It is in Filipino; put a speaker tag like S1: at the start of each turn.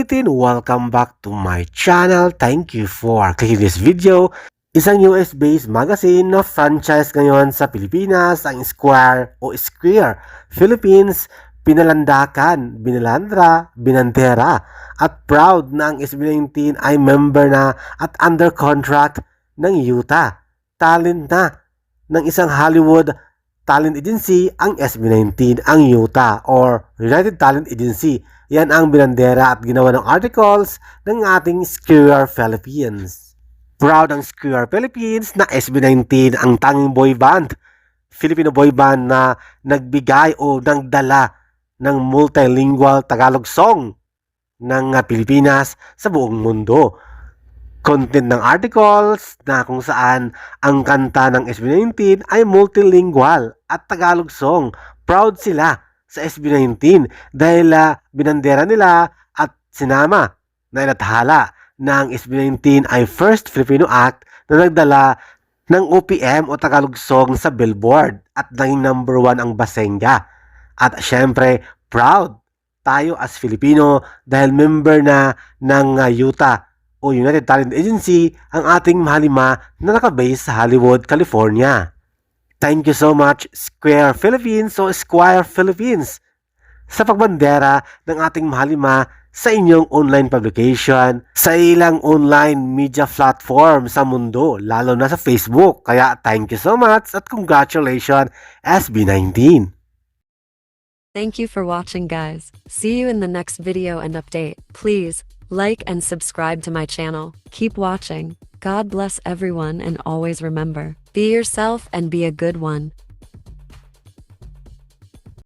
S1: ulitin, welcome back to my channel. Thank you for clicking this video. Isang US-based magazine na franchise ngayon sa Pilipinas, ang Square o Square Philippines, pinalandakan, binalandra, binandera at proud na ang SB19 ay member na at under contract ng Utah. Talent na ng isang Hollywood talent agency ang SB19, ang Utah or United Talent Agency. Yan ang binandera at ginawa ng articles ng ating Square Philippines. Proud ang Square Philippines na SB19 ang tanging boy band, Filipino boy band na nagbigay o nagdala ng multilingual Tagalog song ng Pilipinas sa buong mundo. Content ng articles na kung saan ang kanta ng SB19 ay multilingual at Tagalog song. Proud sila sa SB19 dahil binandera nila at sinama na ilathala na ang SB19 ay first Filipino act na nagdala ng OPM o Tagalog song sa Billboard at naging number 1 ang Basenga. At syempre, proud tayo as Filipino dahil member na ng Utah o United Talent Agency ang ating mahalima na nakabase sa Hollywood, California. Thank you so much Square Philippines o Squire Philippines sa pagbandera ng ating mahalima sa inyong online publication, sa ilang online media platform sa mundo, lalo na sa Facebook. Kaya thank you so much at congratulations SB19.
S2: Thank you for watching, guys. See you in the next video and update. Please like and subscribe to my channel. Keep watching. God bless everyone and always remember, be yourself and be a good one.